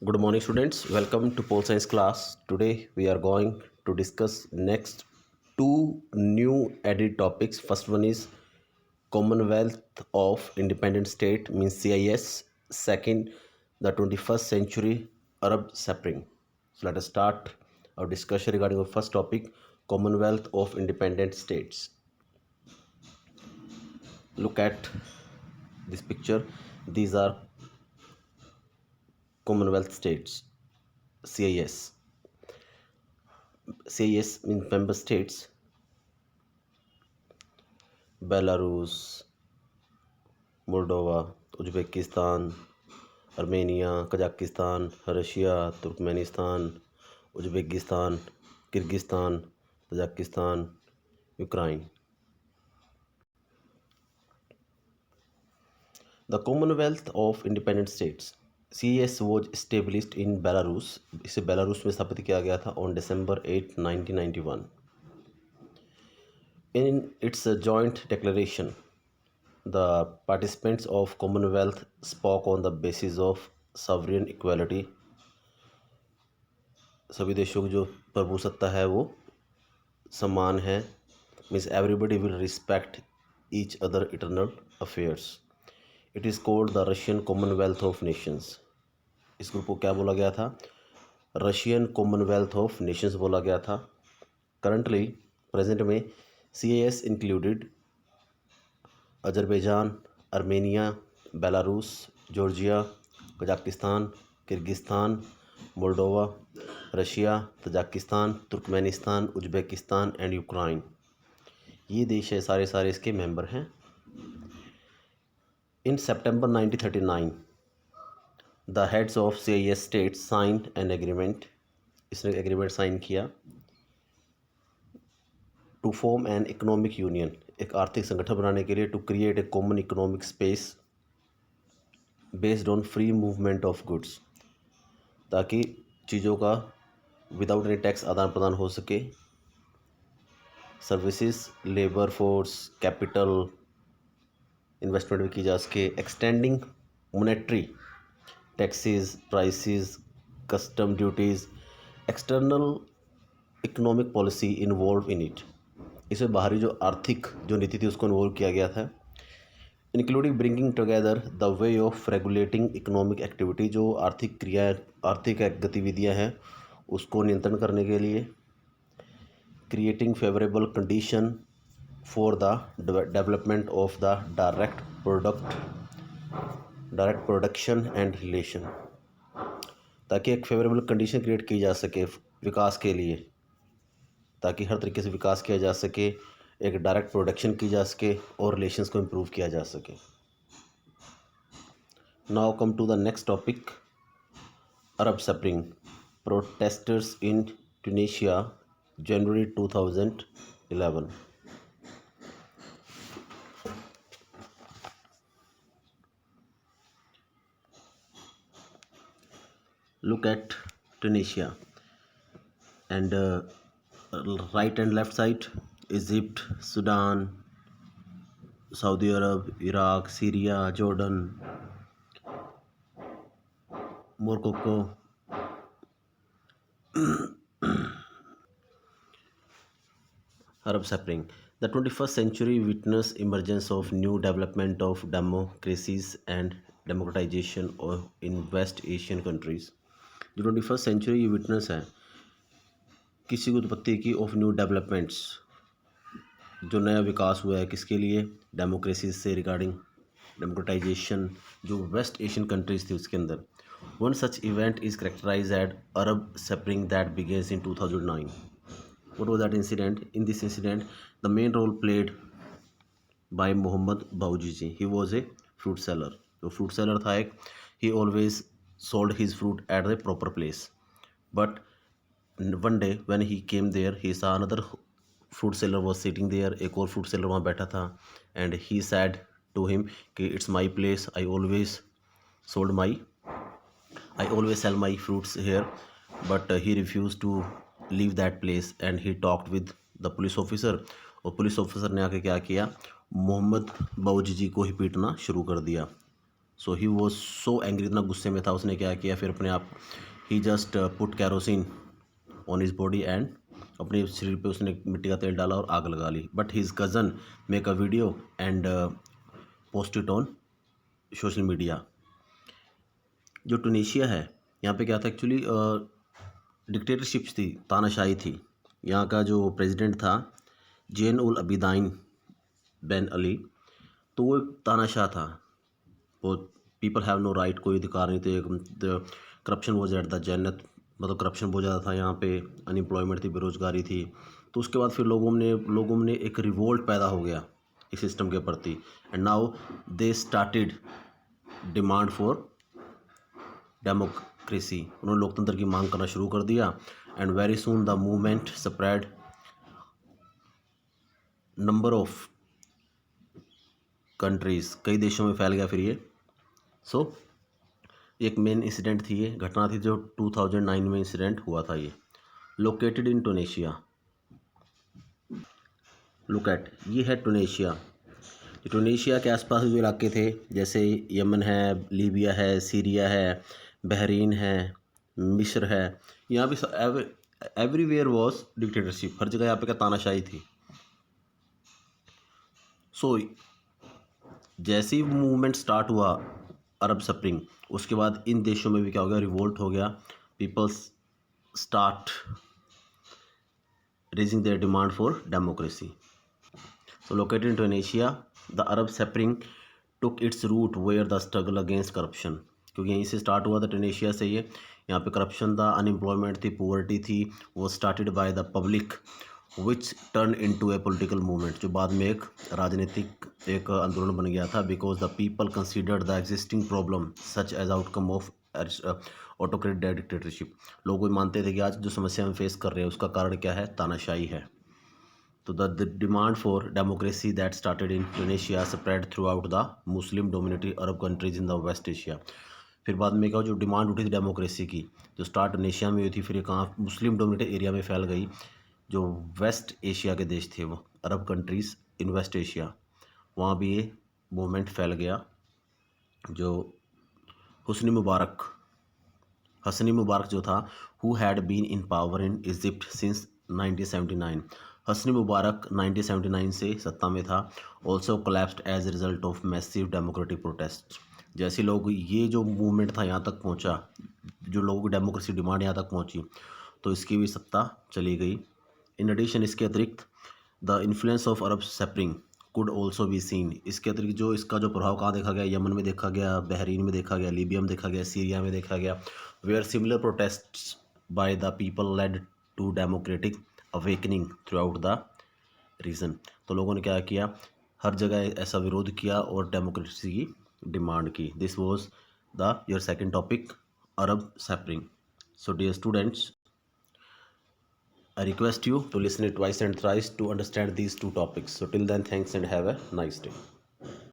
Good morning, students. Welcome to Pole Science class. Today we are going to discuss next two new added topics. First one is Commonwealth of Independent State means CIS. Second, the 21st century Arab Spring. So let us start our discussion regarding our first topic, Commonwealth of Independent States. Look at this picture. These are Commonwealth states, CIS. CIS means member states. Belarus, Moldova, Uzbekistan, Armenia, Kazakhstan, Russia, Turkmenistan, Uzbekistan, Kyrgyzstan, Tajikistan, Ukraine. The Commonwealth of Independent States CIS was established in Belarus. इसे Belarus में स्थापित किया गया था on December 8, 1991. In its joint declaration, the participants of Commonwealth spoke on the basis of sovereign equality. सभी देशों की जो प्रभुसत्ता है वो समान है, means everybody will respect each other internal affairs. It is called the Russian Commonwealth of Nations. इस group को क्या बोला गया था? रशियन कॉमनवेल्थ ऑफ नेशंस बोला गया था. करंटली प्रेजेंट में CIS included Azerbaijan, Armenia, Belarus, Georgia, Kazakhstan, Kyrgyzstan, Moldova, Russia, Tajikistan, Turkmenistan, Uzbekistan and Ukraine. ये देश है, सारे इसके मेंबर हैं. In September 1939 the heads of CIS states signed an agreement. इसने एग्रीमेंट साइन किया to form an economic union, एक आर्थिक संगठन बनाने के लिए, to create a common economic space based on free movement of goods, ताकि चीज़ों का विदाउट एनी टैक्स आदान प्रदान हो सके. Services, labour force, capital, investment भी की जा सके. Extending monetary, taxes, prices, custom duties, external economic policy involve in it. इसमें बाहरी जो आर्थिक जो नीति थी उसको इन्वॉल्व किया गया था. Including bringing together the way of regulating economic activity, जो आर्थिक गतिविधियां हैं उसको नियंत्रण करने के लिए. Creating favourable condition for the development of the direct production and relation, ताकि एक फेवरेबल कंडीशन क्रिएट की जा सके विकास के लिए, ताकि हर तरीके से विकास किया जा सके, एक डायरेक्ट प्रोडक्शन की जा सके और रिलेशंस को इम्प्रूव किया जा सके. Now come to the next topic, Arab spring. Protesters in Tunisia, January 2011. Look at Tunisia and right and left side Egypt, Sudan, Saudi Arab, Iraq, Syria, Jordan, Morocco. Arab Spring. The 21st century witnessed emergence of new development of democracies and democratization in West Asian countries. जो 21st century witness है किसी की उत्पत्ति की of new developments, जो नया विकास हुआ है किसके लिए? डेमोक्रेसी से रिगार्डिंग डेमोक्रेटाइजेशन जो वेस्ट एशियन कंट्रीज थी उसके अंदर. One such event is characterise at Arab spring that begins in 2009. What was that incident? In this incident, the main role played by Mohammad Bouazizi. He was a fruit seller. तो fruit seller था एक. He always sold his fruit at the proper place. But one day when he came there, he saw another fruit seller was sitting there. एक और fruit seller वहाँ बैठा था. And he said to him कि it's my place. I always sell my fruits here. But he refused to leave that place and he talked with the police officer. और police officer ने आके क्या किया? मोहम्मद बाउजीजी को ही पीटना शुरू कर दिया. सो ही वॉज सो एंग्री, इतना गुस्से में था, उसने क्या किया फिर अपने आप, ही just put kerosene on his body and अपने शरीर पे उसने मिट्टी का तेल डाला और आग लगा ली। But his cousin make a video and post it on social media. जो टुनीशिया है, यहाँ पे क्या था एक्चुअली, डिक्टेटरशिप थी, तानाशाही थी। यहाँ का जो प्रेसिडेंट था जैन उल अबिदाइन बेन अली, तो वो एक तानाशाह था। वो पीपल हैव नो राइट, कोई अधिकार नहीं थे। करप्शन वॉज एट द जन्नत, मतलब करप्शन बहुत ज़्यादा था यहाँ पे, अनएम्प्लॉयमेंट थी, बेरोजगारी थी। तो उसके बाद फिर लोगों में एक रिवोल्ट पैदा हो गया इस सिस्टम के प्रति, and now they started demand for democracy. उन्होंने लोकतंत्र की मांग करना शुरू कर दिया, and very soon the movement spread number of countries, कई देशों में फैल गया फिर ये। सो एक मेन इंसिडेंट थी, ये घटना थी जो 2009 में इंसिडेंट हुआ था। ये लोकेटेड इन टुनीशिया, लुक एट, ये है टुनीशिया। टुनीशिया के आसपास जो इलाके थे, जैसे यमन है, लीबिया है, सीरिया है, बहरीन है, मिस्र है, यहाँ भी एवरीवेयर वॉज डिक्टेटरशिप, हर जगह यहाँ पे क्या तानाशाही थी। सो जैसे ही मूवमेंट स्टार्ट हुआ अरब स्प्रिंग, उसके बाद इन देशों में भी क्या हो गया, रिवोल्ट हो गया। Peoples start raising their demand for democracy. So located in Tunisia, the Arab Spring took its root where the struggle against corruption, क्योंकि यहीं से स्टार्ट हुआ था टूनेशिया से ये। यहाँ पे करप्शन था, अनएम्प्लॉयमेंट थी, पुअर्टी थी। वो started by the public which turn into A political movement, जो बाद में एक राजनीतिक एक आंदोलन बन गया था। Because the people considered the existing problem such as outcome of autocratic dictatorship. लोग मानते थे कि आज जो समस्या हम फेस कर रहे हैं उसका कारण क्या है, तानाशाही है। तो the demand for democracy that started in Tunisia spread throughout the Muslim dominated Arab countries in the West Asia। फिर बाद में क्या, जो डिमांड उठी थी डेमोक्रेसी की, जो स्टार्ट टुनीशिया में हुई थी, फिर ये कहाँ मुस्लिम डोमिनेटेड एरिया में फैल गई। जो वेस्ट एशिया के देश थे, वो अरब कंट्रीज़ इन वेस्ट एशिया, वहाँ भी ये मूवमेंट फैल गया। जो हुस्नी मुबारक हसनी मुबारक जो था, who had been in power in Egypt since 1979। Hosni Mubarak 1979 से सत्ता में था। Also collapsed as a result of massive democratic protest. जैसे लोग, ये जो मूवमेंट था यहाँ तक पहुँचा, जो लोगों की डेमोक्रेसी डिमांड यहाँ तक पहुँची, तो इसकी भी सत्ता चली गई। इन एडिशन, इसके अतिरिक्त the influence of Arab spring could also be seen. इसके अतिरिक्त जो इसका जो प्रभाव कहाँ देखा गया, यमन में देखा गया, बहरीन में देखा गया, लीबिया में देखा गया, सीरिया में देखा गया, where similar protests by the people led to democratic awakening throughout the region. तो लोगों ने क्या किया, हर जगह ऐसा विरोध किया और डेमोक्रेसी की डिमांड की। This was the your second topic, Arab spring. So dear students, I request you to listen it twice and thrice to understand these two topics. So till then, thanks and have a nice day.